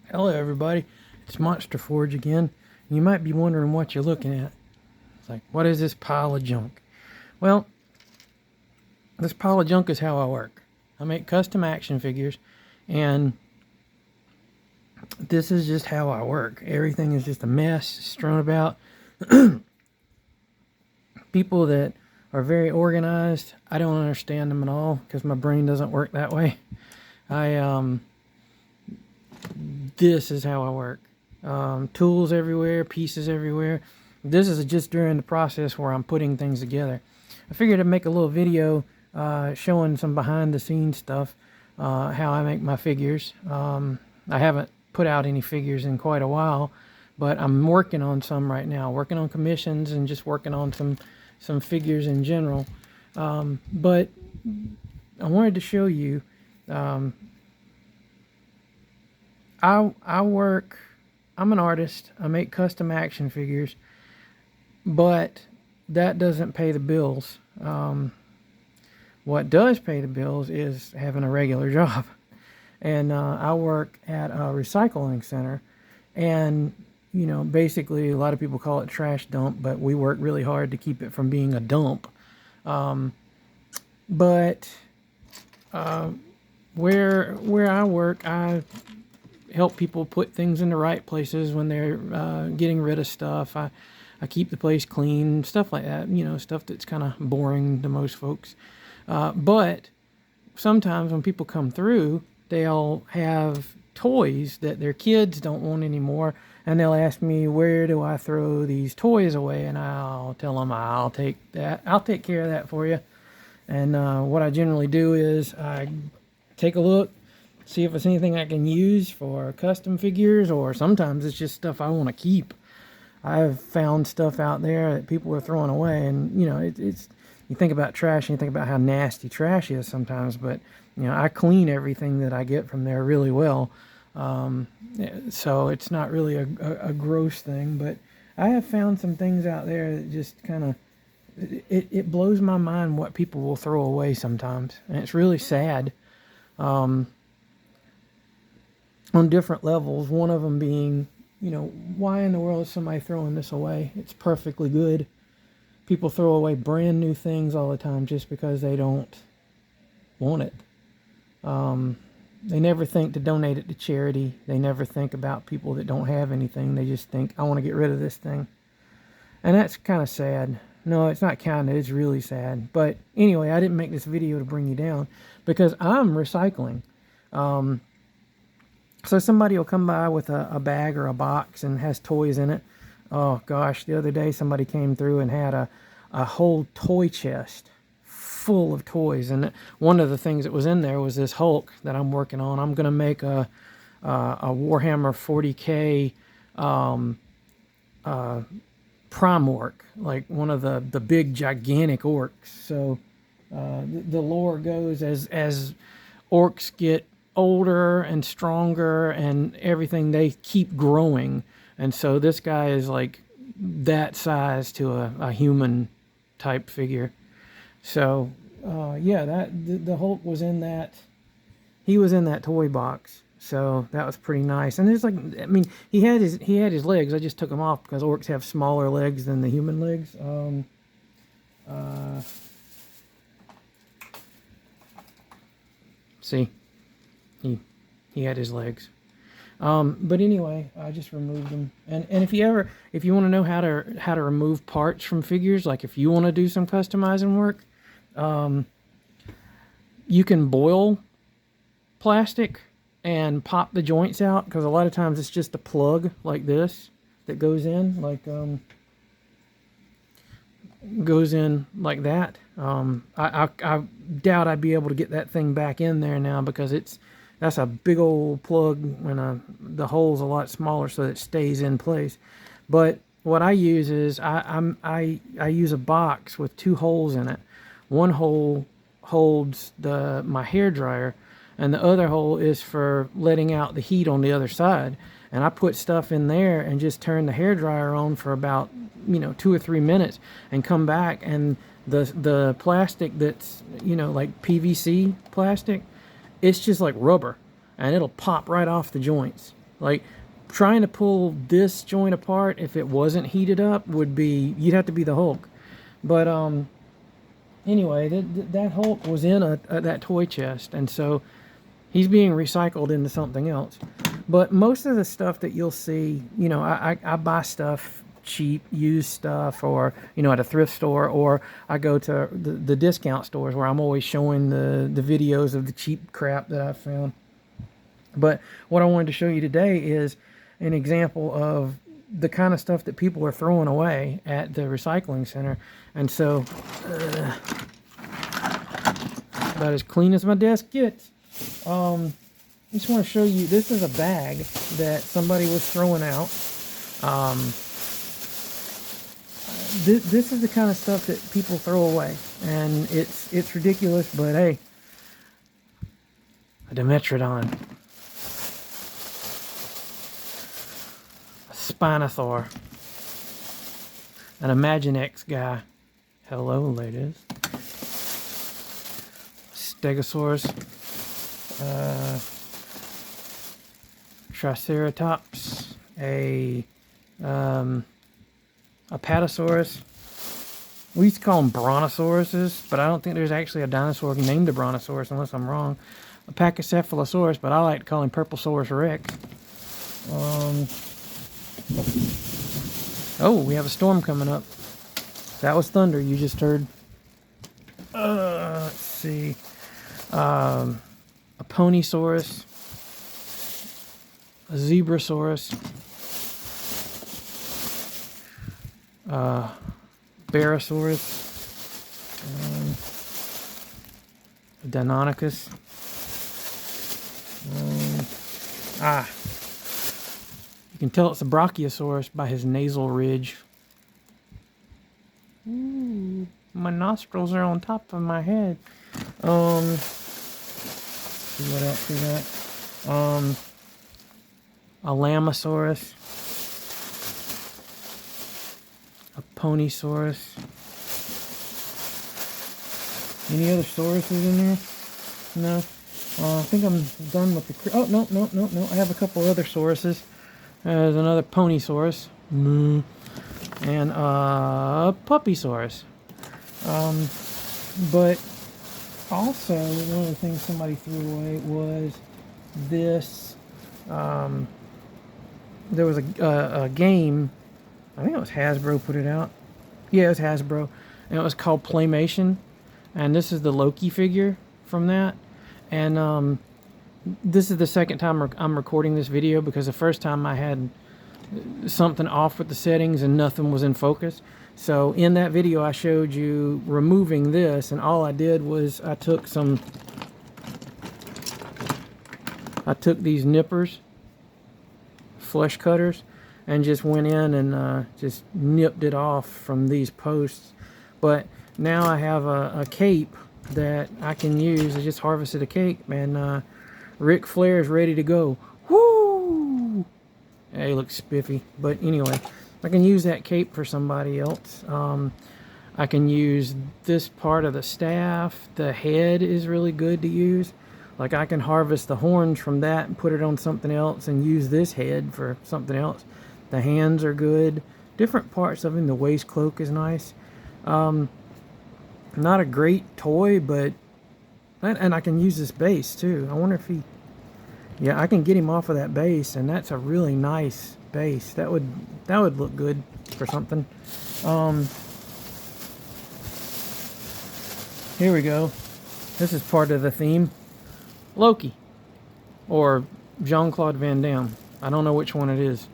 Hello everybody, it's Monster Forge again. You might be wondering what you're looking at. It's like, what is this pile of junk? Well, this pile of junk is how I work. I make custom action figures, and this is just how I work. Everything is just a mess, strewn about. People that are very organized, I don't understand them at all because my brain doesn't work that way. This is how I work. Tools everywhere, pieces everywhere. This is just during the process where I'm putting things together. I figured I'd make a little video showing some behind the scenes stuff, how I make my figures. I haven't put out any figures in quite a while, but I'm working on some right now, working on commissions and just working on some figures in general. But I wanted to show you, I'm an artist. I make custom action figures, but that doesn't pay the bills. What does pay the bills is having a regular job. And I work at a recycling center, and basically a lot of people call it trash dump, but we work really hard to keep it from being a dump. But where I work, I help people put things in the right places when they're getting rid of stuff. I keep the place clean, stuff like that, stuff that's kind of boring to most folks. But sometimes when people come through, they'll have toys that their kids don't want anymore, and they'll ask me, where do I throw these toys away? And I'll tell them, I'll take care of that for you. And what I generally do is I take a look, see if it's anything I can use for custom figures, or sometimes it's just stuff I want to keep. I've found stuff out there that people are throwing away, and it's you think about trash and you think about how nasty trash is sometimes, but I clean everything that I get from there really well, so it's not really a gross thing. But I have found some things out there that just kind of it blows my mind what people will throw away sometimes, and it's really sad. On different levels, one of them being, why in the world is somebody throwing this away? It's perfectly good. People throw away brand new things all the time just because they don't want it. They never think to donate it to charity. They never think about people that don't have anything. They just think, I want to get rid of this thing. And that's kind of sad. No, it's not kind of, it's really sad. But anyway, I didn't make this video to bring you down because I'm recycling. So somebody will come by with a bag or a box and has toys in it. Oh gosh, the other day somebody came through and had a whole toy chest full of toys. And one of the things that was in there was this Hulk that I'm working on. I'm going to make a Warhammer 40K prime orc, like one of the big gigantic orcs. So the lore goes, as orcs get older and stronger and everything, they keep growing, and so this guy is like that size to a human type figure. So yeah, the Hulk was in that. He was in that toy box, so that was pretty nice. And there's like, I mean, he had his legs. I just took them off because orcs have smaller legs than the human legs. See, he had his legs. But anyway, I just removed them. And if you want to know how to remove parts from figures, like if you want to do some customizing work, you can boil plastic and pop the joints out, because a lot of times it's just a plug like this that goes in, goes in like that. I doubt I'd be able to get that thing back in there now, because that's a big old plug when the hole's a lot smaller, so it stays in place. But what I use is I use a box with two holes in it. One hole holds my hair dryer, and the other hole is for letting out the heat on the other side. And I put stuff in there and just turn the hair dryer on for about 2 or 3 minutes, and come back, and the plastic that's like PVC plastic, it's just like rubber, and it'll pop right off the joints. Like, trying to pull this joint apart if it wasn't heated up would be, you'd have to be the Hulk. But anyway, that Hulk was in that toy chest, and so he's being recycled into something else. But most of the stuff that you'll see, you know, I buy stuff cheap, used stuff, or, you know, at a thrift store, or I go to the discount stores where I'm always showing the videos of the cheap crap that I found. But what I wanted to show you today is an example of the kind of stuff that people are throwing away at the recycling center. And so, about as clean as my desk gets. I just want to show you, this is a bag that somebody was throwing out. This is the kind of stuff that people throw away, and it's ridiculous, but hey, a Dimetrodon, a Spinosaur, an Imaginex guy. Hello, ladies. Stegosaurus, Triceratops, a Apatosaurus. We used to call them Brontosauruses, but I don't think there's actually a dinosaur named a Brontosaurus unless I'm wrong. A Pachycephalosaurus, but I like to call him Purplesaurus Rex. Oh, we have a storm coming up. That was thunder you just heard. Let's see. A Ponysaurus, a Zebrasaurus, Barosaurus, a Deinonychus. You can tell it's a Brachiosaurus by his nasal ridge. Ooh, my nostrils are on top of my head. See what else we got. A Lamosaurus, a Ponysaurus. Any other sauruses in there? No. I think I'm done with the. Oh, no. I have a couple other sauruses. There's another Ponysaurus. And a Puppysaurus. But also, one of the things somebody threw away was this. There was a game. I think it was Hasbro put it out. Yeah, it was Hasbro. And it was called Playmation. And this is the Loki figure from that. And this is the second time I'm recording this video, because the first time I had something off with the settings and nothing was in focus. So in that video I showed you removing this, and all I did was I took these nippers, flesh cutters, and just went in and just nipped it off from these posts. But now I have a cape that I can use. I just harvested a cape, and Ric Flair is ready to go. Woo! Yeah, he looks spiffy. But anyway, I can use that cape for somebody else. I can use this part of the staff. The head is really good to use. Like, I can harvest the horns from that and put it on something else and use this head for something else. The hands are good. Different parts of him. The waist cloak is nice. Not a great toy, but... And I can use this base, too. I wonder if he... Yeah, I can get him off of that base, and that's a really nice base. That would look good for something. Here we go. This is part of the theme. Loki. Or Jean-Claude Van Damme. I don't know which one it is.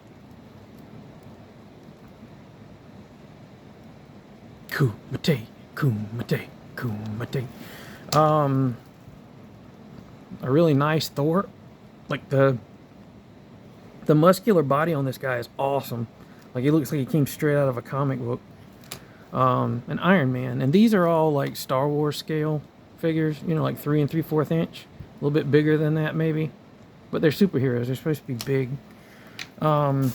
Kumite, kumite, kumite. A really nice Thor. Like, the muscular body on this guy is awesome. Like, it looks like he came straight out of a comic book. An Iron Man. And these are all like Star Wars scale figures, you know, like 3 3/4 inch. A little bit bigger than that maybe. But they're superheroes. They're supposed to be big. And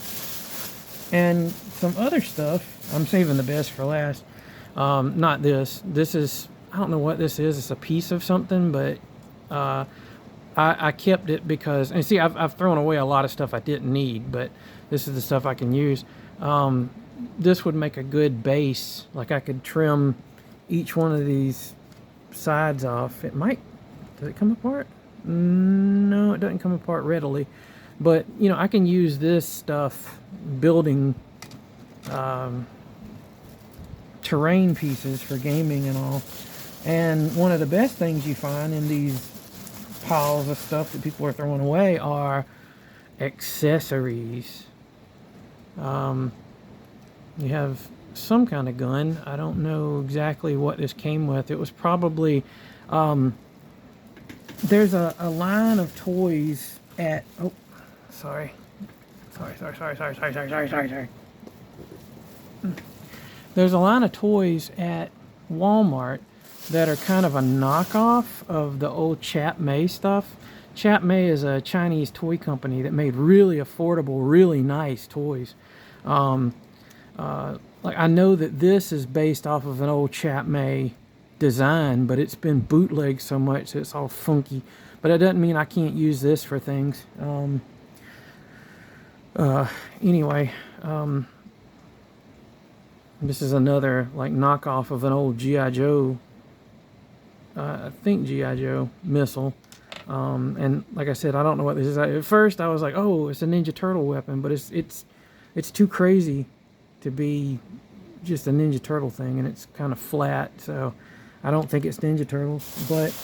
some other stuff. I'm saving the best for last. Not this. This is, I don't know what this is. It's a piece of something, but I I kept it because, and see, I've thrown away a lot of stuff I didn't need, but this is the stuff I can use. This would make a good base. Like I could trim each one of these sides off. It might, does it come apart? No, it doesn't come apart readily. But, you know, I can use this stuff building terrain pieces for gaming and all. And one of the best things you find in these piles of stuff that people are throwing away are accessories. You have some kind of gun. I don't know exactly what this came with. It was probably, there's a line of toys at, oh, sorry. There's a line of toys at Walmart that are kind of a knockoff of the old Chap May stuff. Chap May is a Chinese toy company that made really affordable, really nice toys. Like I know that this is based off of an old Chap May design, but it's been bootlegged so much that it's all funky. But it doesn't mean I can't use this for things. Anyway, this is another like knockoff of an old G.I. Joe, I think G.I. Joe missile. And like I said, I don't know what this is. At first I was like, oh, it's a Ninja Turtle weapon, but it's too crazy to be just a Ninja Turtle thing, and it's kind of flat, so I don't think it's Ninja Turtles. But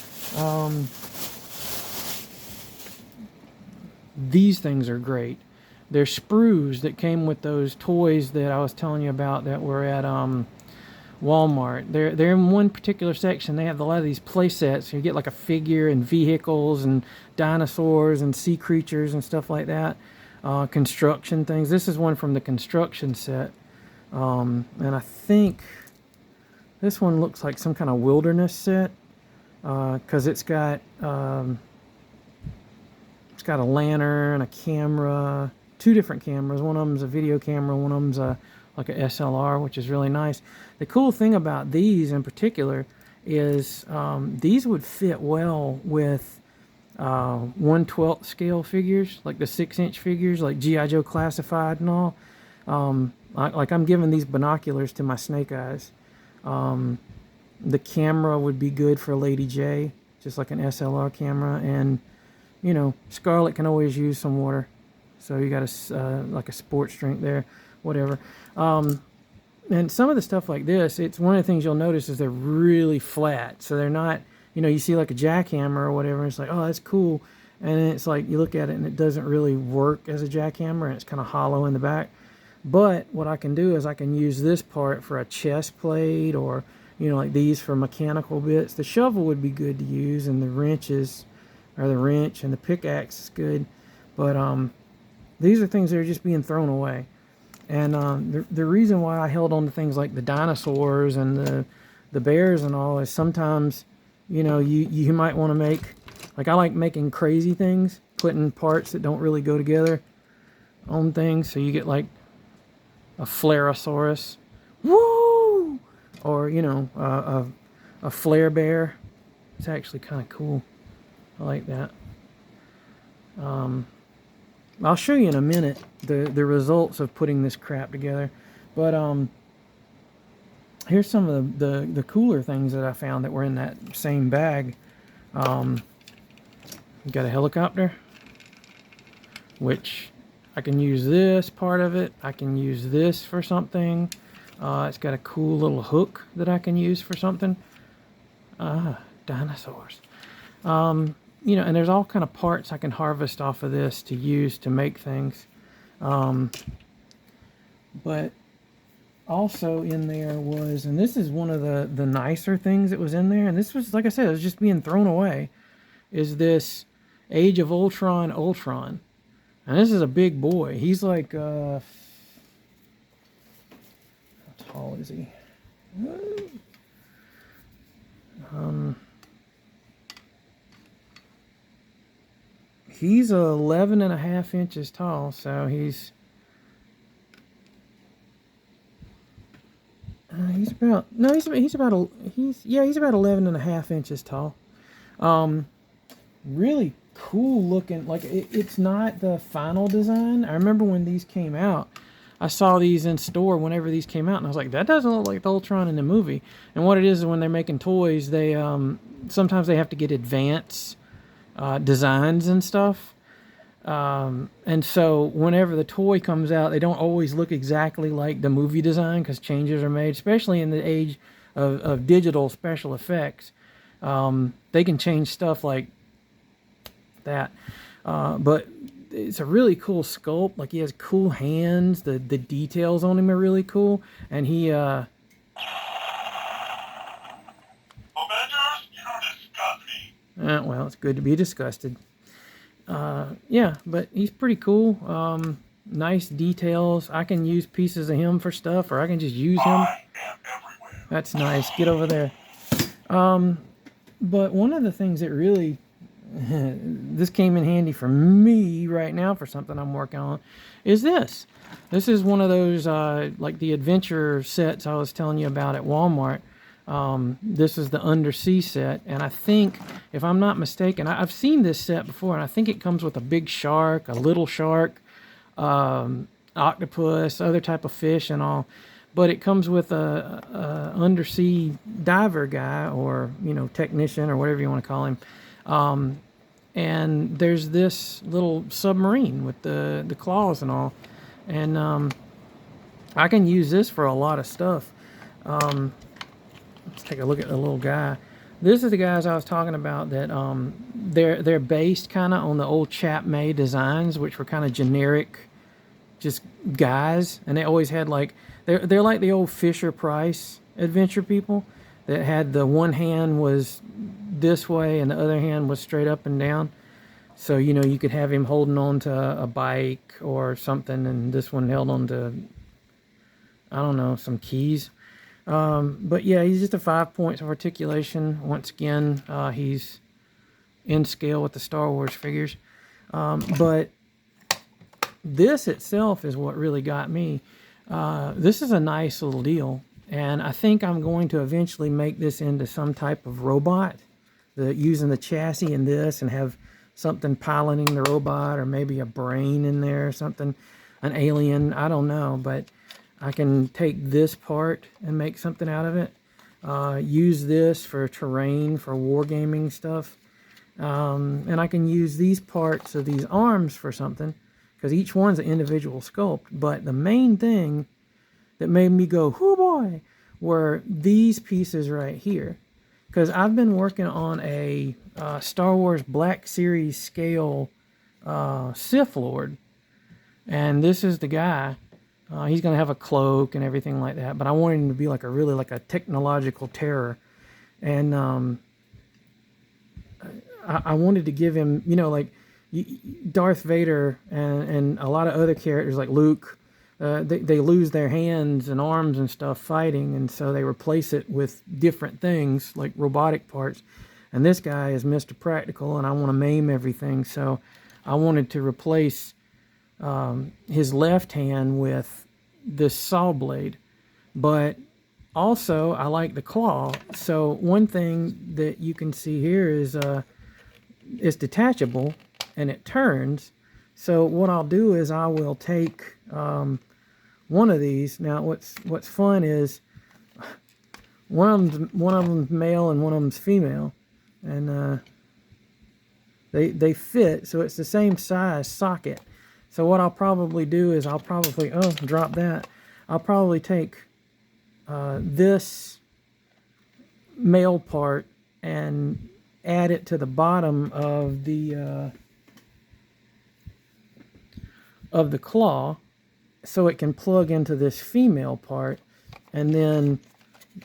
these things are great. They're sprues that came with those toys that I was telling you about that were at Walmart. They're in one particular section. They have a lot of these play sets. You get like a figure and vehicles and dinosaurs and sea creatures and stuff like that. Construction things. This is one from the construction set. And I think this one looks like some kind of wilderness set, because it's got a lantern, a camera, two different cameras. One of them's a video camera, one of them's like a SLR, which is really nice. The cool thing about these in particular is these would fit well with 1/12 scale figures, like the 6-inch figures, like G.I. Joe Classified and all. Like I'm giving these binoculars to my snake eyes. The camera would be good for Lady J, just like an SLR camera. And, you know, Scarlet can always use some water. So you got like a sports drink there, whatever. And some of the stuff like this, it's one of the things you'll notice is they're really flat. So they're not, you know, you see like a jackhammer or whatever, and it's like, oh, that's cool. And then it's like, you look at it and it doesn't really work as a jackhammer, and it's kind of hollow in the back. But what I can do is I can use this part for a chest plate, or, you know, like these for mechanical bits. The shovel would be good to use, and the wrenches, or the wrench and the pickaxe is good. But these are things that are just being thrown away. And the reason why I held on to things like the dinosaurs and the bears and all is sometimes, you know, you might want to make, like I like making crazy things, putting parts that don't really go together on things. So you get like a Flareosaurus, woo, or, you know, a flare bear. It's actually kind of cool. I like that. I'll show you in a minute the results of putting this crap together. But here's some of the cooler things that I found that were in that same bag. Got a helicopter, which I can use this part of it. I can use this for something. It's got a cool little hook that I can use for something. Dinosaurs. You know, and there's all kind of parts I can harvest off of this to use to make things. But also in there was, and this is one of the nicer things that was in there, and this was, like I said, it was just being thrown away, is this Age of Ultron. And this is a big boy. He's like, how tall is he? He's 11.5 inches tall, so he's about 11.5 inches tall. Really cool looking. Like it's not the final design. I remember when these came out, I saw these in store whenever these came out, and I was like, that doesn't look like the Ultron in the movie. And what it is when they're making toys, they sometimes they have to get advanced designs and stuff. And so whenever the toy comes out, they don't always look exactly like the movie design because changes are made, especially in the age of digital special effects. They can change stuff like that. But it's a really cool sculpt. Like he has cool hands. The details on him are really cool. And he Avengers, you disgust me. well, it's good to be disgusted. Yeah, but he's pretty cool. Nice details. I can use pieces of him for stuff, or I can just use him. I am everywhere. That's nice. Get over there. But one of the things that really this came in handy for me right now for something I'm working on is this. This is one of those like the adventure sets I was telling you about at Walmart. This is the undersea set, and I think, if I'm not mistaken, I've seen this set before, and I think it comes with a big shark, a little shark, octopus, other type of fish and all. But it comes with a undersea diver guy, or technician, or whatever you want to call him. And there's this little submarine with the claws and all, and I can use this for a lot of stuff. Let's take a look at the little guy. This is the guys I was talking about that they're based kind of on the old Chap May designs, which were kind of generic, just guys, and they always had like they're like the old Fisher Price adventure people that had the one hand was this way and the other hand was straight up and down. So you could have him holding on to a bike or something, and this one held on to, I don't know, some keys. But yeah, he's just a 5 points of articulation. Once again, he's in scale with the Star Wars figures. But this itself is what really got me. This is a nice little deal, and I think I'm going to eventually make this into some type of robot, using the chassis in this, and have something piloting the robot, or maybe a brain in there or something, an alien, I don't know, but I can take this part and make something out of it. Use this for terrain, for wargaming stuff. And I can use these parts of these arms for something, because each one's an individual sculpt. But the main thing that made me go, "Hoo boy," were these pieces right here. Because I've been working on a Star Wars Black Series scale Sith Lord. And this is the guy. He's going to have a cloak and everything like that. But I wanted him to be like a technological terror. And I wanted to give him, like Darth Vader and a lot of other characters like Luke, they lose their hands and arms and stuff fighting, and so they replace it with different things like robotic parts. And this guy is Mr. Practical, and I want to maim everything, so I wanted to replace his left hand with this saw blade. But also I like the claw. So one thing that you can see here is it's detachable and it turns. So what I'll do is I will take one of these. Now what's fun is one of them's male and one of them's female, and they fit, so it's the same size socket. So what I'll probably do is I'll probably drop that. I'll probably take this male part and add it to the bottom of the claw, so it can plug into this female part, and then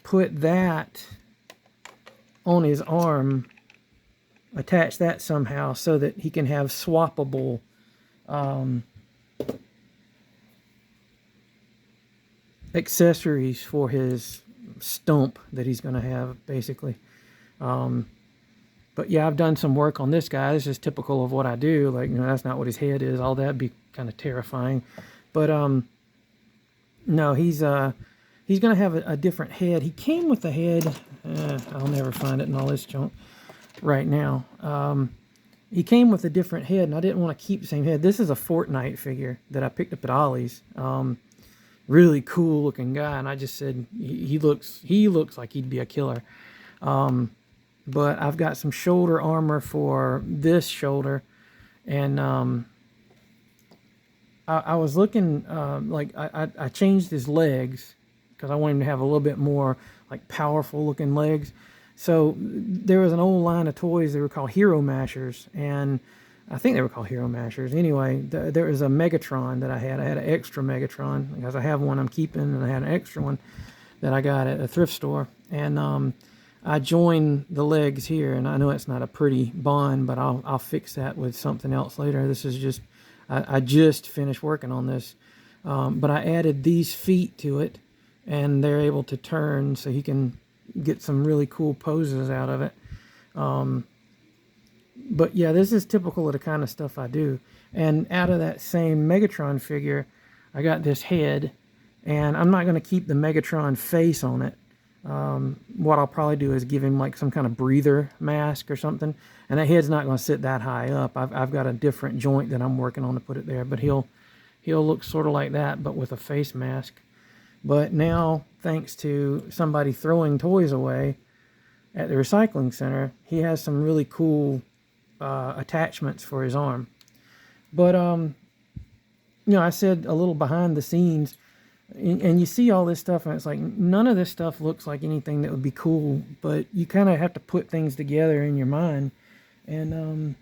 put that on his arm, attach that somehow so that he can have swappable accessories for his stump that he's going to have, basically. But yeah, I've done some work on this guy. This is typical of what I do. Like, that's not what his head is. All that'd be kind of terrifying. But no, he's going to have a different head. He came with a head. I'll never find it in all this junk right now. he came with a different head, and I didn't want to keep the same head. This is a Fortnite figure that I picked up at Ollie's. Really cool looking guy, and I just said he looks like he'd be a killer. But I've got some shoulder armor for this shoulder, and I was looking, like I changed his legs because I wanted him to have a little bit more like powerful looking legs. So there was an old line of toys, they were called Hero Mashers, and I think they were called Hero Mashers. Anyway, there was a Megatron that I had. I had an extra Megatron because I have one I'm keeping, and I had an extra one that I got at a thrift store. And I joined the legs here, and I know it's not a pretty bond, but I'll fix that with something else later. This is just, I just finished working on this. But I added these feet to it, and they're able to turn so he can get some really cool poses out of it. But yeah, this is typical of the kind of stuff I do. And out of that same Megatron figure, I got this head, and I'm not going to keep the Megatron face on it. What I'll probably do is give him like some kind of breather mask or something, and that head's not going to sit that high up. I've got a different joint that I'm working on to put it there, but he'll look sort of like that, but with a face mask. But now, thanks to somebody throwing toys away at the recycling center, he has some really cool attachments for his arm. But you know, I said a little behind the scenes, and you see all this stuff, and it's like none of this stuff looks like anything that would be cool, but you kind of have to put things together in your mind. And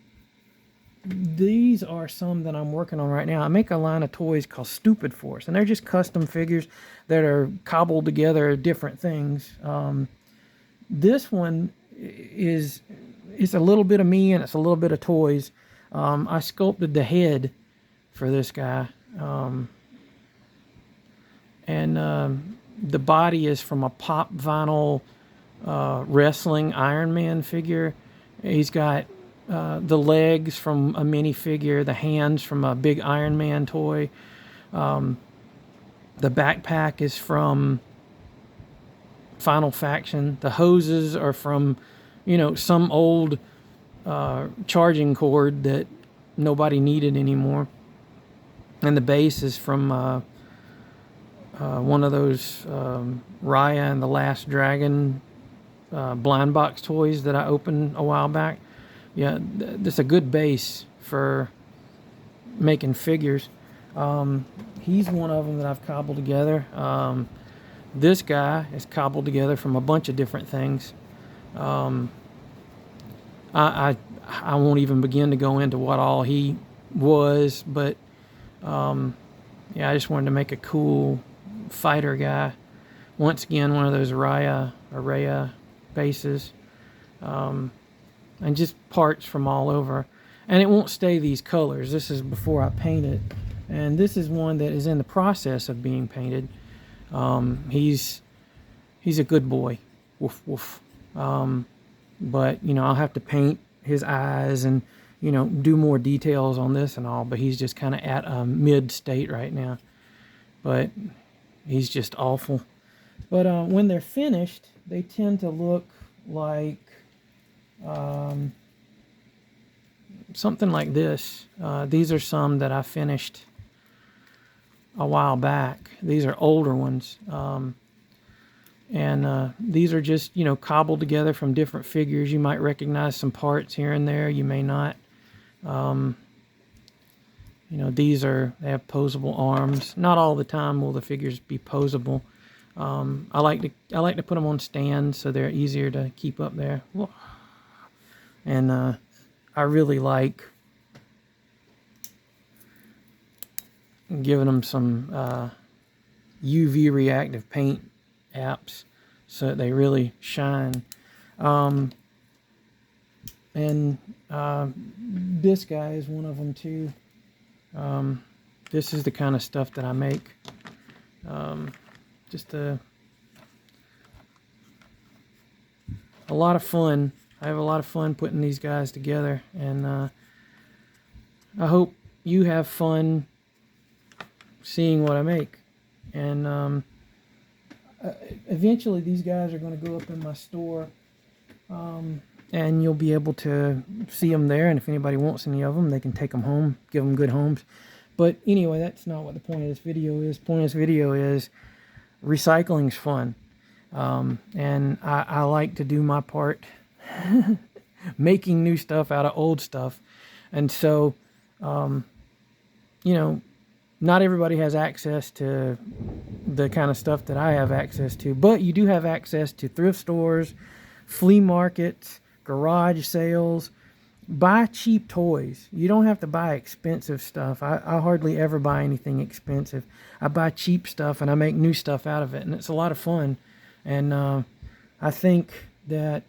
these are some that I'm working on right now. I make a line of toys called Stupid Force, and they're just custom figures that are cobbled together different things. This one is, it's a little bit of me and it's a little bit of toys. I sculpted the head for this guy. The body is from a pop vinyl wrestling Iron Man figure. He's got the legs from a minifigure, the hands from a big Iron Man toy. The backpack is from Final Faction. The hoses are from, you know, some old charging cord that nobody needed anymore. And the base is from one of those Raya and the Last Dragon blind box toys that I opened a while back. Yeah, that's a good base for making figures. He's one of them that I've cobbled together. This guy is cobbled together from a bunch of different things. I won't even begin to go into what all he was, but yeah, I just wanted to make a cool fighter guy. Once again, one of those Raya bases. And just parts from all over. And it won't stay these colors. This is before I paint it. And this is one that is in the process of being painted. He's a good boy. Woof, woof. But, you know, I'll have to paint his eyes and, you know, do more details on this and all. But he's just kind of at a mid state right now. But he's just awful. But when they're finished, they tend to look like something like this. These are some that I finished a while back. These are older ones. And these are just, you know, cobbled together from different figures. You might recognize some parts here and there. You may not. You know, they have posable arms. Not all the time will the figures be posable. I like to put them on stands so they're easier to keep up there. And I really like giving them some UV reactive paint apps so that they really shine. And this guy is one of them too. This is the kind of stuff that I make. Just a lot of fun. I have a lot of fun putting these guys together, and I hope you have fun seeing what I make. And eventually these guys are going to go up in my store. and you'll be able to see them there. And if anybody wants any of them, they can take them home, give them good homes. But anyway, that's not what the point of this video is. The point of this video is recycling's fun. And I like to do my part making new stuff out of old stuff. And so, you know, not everybody has access to the kind of stuff that I have access to, but you do have access to thrift stores, flea markets, garage sales. Buy cheap toys. You don't have to buy expensive stuff. I hardly ever buy anything expensive. I buy cheap stuff and I make new stuff out of it, and it's a lot of fun. And I think that,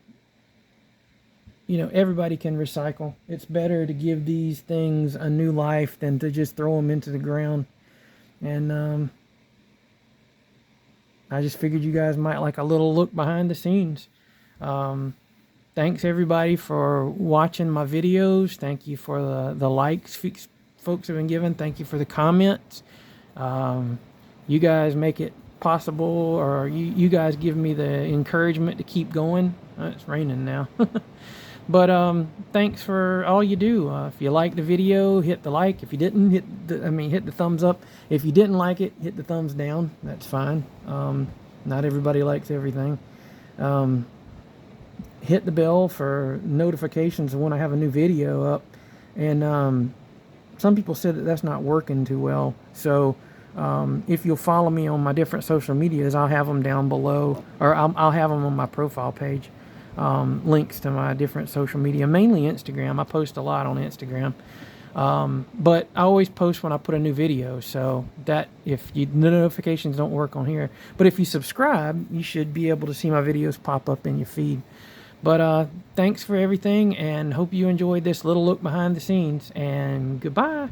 you know, everybody can recycle. It's better to give these things a new life than to just throw them into the ground. And I just figured you guys might like a little look behind the scenes. Thanks everybody for watching my videos. Thank you for the likes folks have been giving. Thank you for the comments. You guys make it possible, or you guys give me the encouragement to keep going. It's raining now. But thanks for all you do. If you liked the video, hit the like. If you didn't, hit the thumbs up. If you didn't like it, hit the thumbs down. That's fine. Not everybody likes everything. Hit the bell for notifications of when I have a new video up. And some people said that that's not working too well. So if you'll follow me on my different social medias, I'll have them down below, or I'll have them on my profile page. Links to my different social media, mainly Instagram. I post a lot on Instagram. But I always post when I put a new video, so that the notifications don't work on here. But if you subscribe, you should be able to see my videos pop up in your feed. But thanks for everything, and hope you enjoyed this little look behind the scenes, and goodbye.